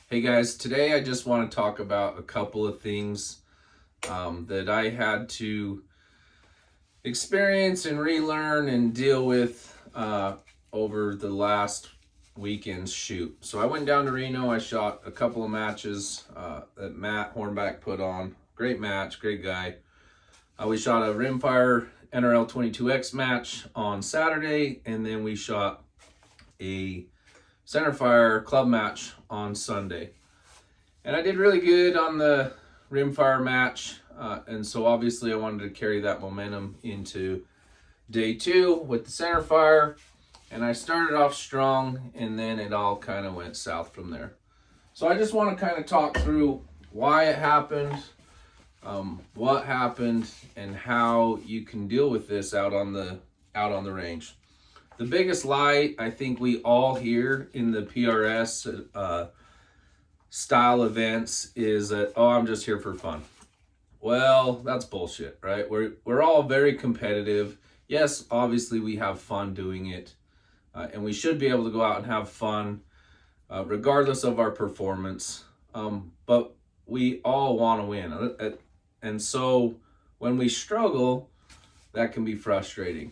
Hey guys, today I just want to talk about a couple of things that I had to experience and relearn and deal with over the last weekend's shoot. So I went down to Reno. I shot a couple of matches that Matt Hornback put on. Great match, great guy. We shot a rimfire NRL 22X match on Saturday, and then we shot a centerfire club match on Sunday. And I did really good on the rimfire match, and so obviously I wanted to carry that momentum into day two with the centerfire, and I started off strong, and then it all kind of went south from there. So I just want to kind of talk through why it happened, what happened, and how you can deal with this out on the range. The biggest lie I think we all hear in the PRS style events is that, oh, I'm just here for fun. Well, that's bullshit, right? We're all very competitive. Yes, obviously we have fun doing it, and we should be able to go out and have fun regardless of our performance. But we all want to win, and so when we struggle, that can be frustrating.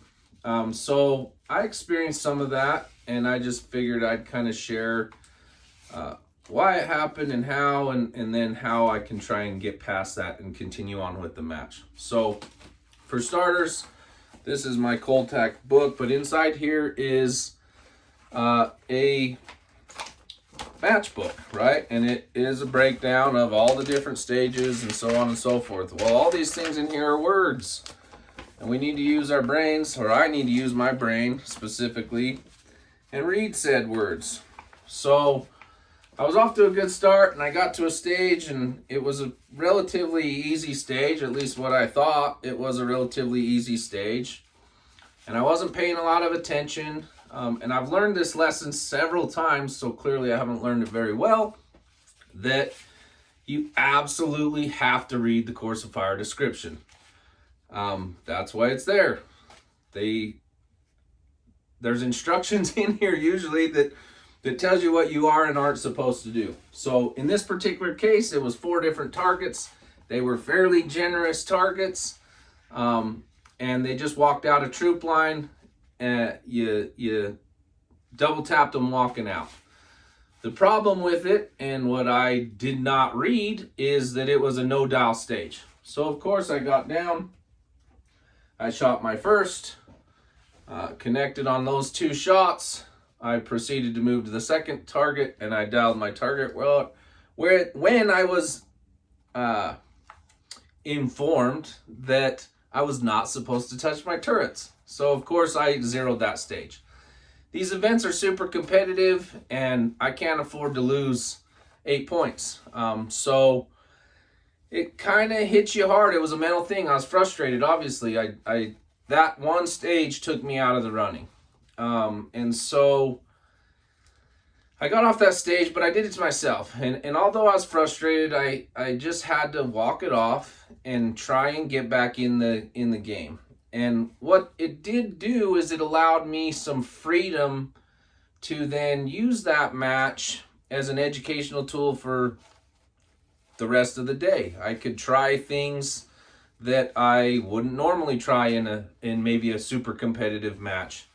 So I experienced some of that, and I just figured I'd kind of share why it happened and how, and then how I can try and get past that and continue on with the match. So for starters, this is my cold tack book, but inside here is a match book, right? And it is a breakdown of all the different stages and so on and so forth. Well, all these things in here are words. And we need to use our brains, or I need to use my brain specifically, and read said words. So I was off to a good start, and I got to a stage, and it was a relatively easy stage, at least what I thought. It was a relatively easy stage. And I wasn't paying a lot of attention. And I've learned this lesson several times, so clearly I haven't learned it very well, that you absolutely have to read the course of fire description. That's why it's there. There's instructions in here usually that tells you what you are and aren't supposed to do. So in this particular case, it was 4 different targets. They were fairly generous targets, and they just walked out a troop line, and you double tapped them walking out. The problem with it, and what I did not read, is that it was a no dial stage. So of course I got down. I shot my first, connected on those 2 shots. I proceeded to move to the second target, and I dialed my target. Well, when I was informed that I was not supposed to touch my turrets. So of course I zeroed that stage. These events are super competitive, and I can't afford to lose 8 points. So it kind of hits you hard. It was a mental thing. I was frustrated, obviously. I that one stage took me out of the running. And so I got off that stage, but I did it to myself. And although I was frustrated, I just had to walk it off and try and get back in the game. And what it did do is it allowed me some freedom to then use that match as an educational tool for the rest of the day. I could try things that I wouldn't normally try in maybe a super competitive match.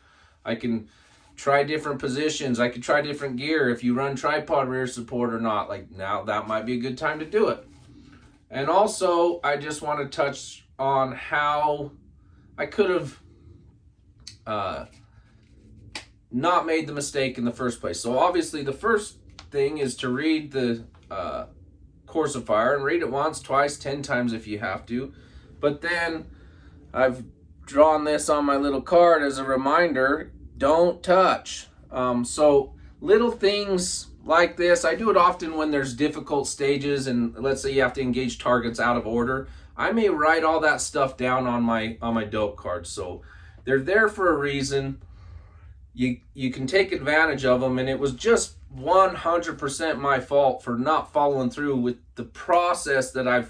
I can try different positions. I could try different gear. If you run tripod rear support or not, like now that might be a good time to do it. And also, I just want to touch on how I could have not made the mistake in the first place. So obviously the first thing is to read the course of fire, and read it once, twice, 10 times if you have to. But then I've drawn this on my little card as a reminder: don't touch. So little things like this, I do it often when there's difficult stages, and let's say you have to engage targets out of order. I may write all that stuff down on my dope card. So they're there for a reason. You can take advantage of them, and it was just 100% my fault for not following through with the process that I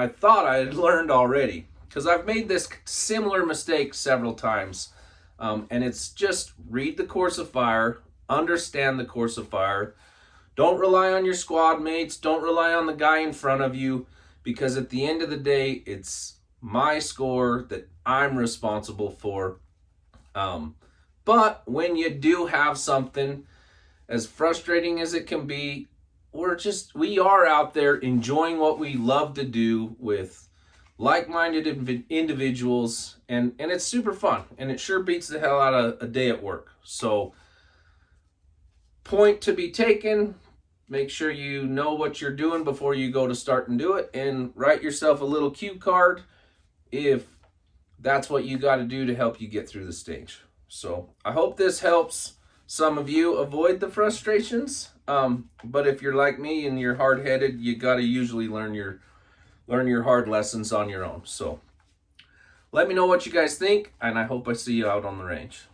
thought I had learned already, because I've made this similar mistake several times, and it's just read the course of fire, understand the course of fire, Don't rely on your squad mates. Don't rely on the guy in front of you, because at the end of the day, it's my score that I'm responsible for. But when you do have something, as frustrating as it can be, we are out there enjoying what we love to do with like-minded individuals, and it's super fun, and it sure beats the hell out of a day at work. So, point to be taken: make sure you know what you're doing before you go to start and do it, and write yourself a little cue card if that's what you got to do to help you get through the stage. So I hope this helps some of you avoid the frustrations. But if you're like me and you're hard-headed, you got to usually learn your hard lessons on your own. So let me know what you guys think, and I hope I see you out on the range.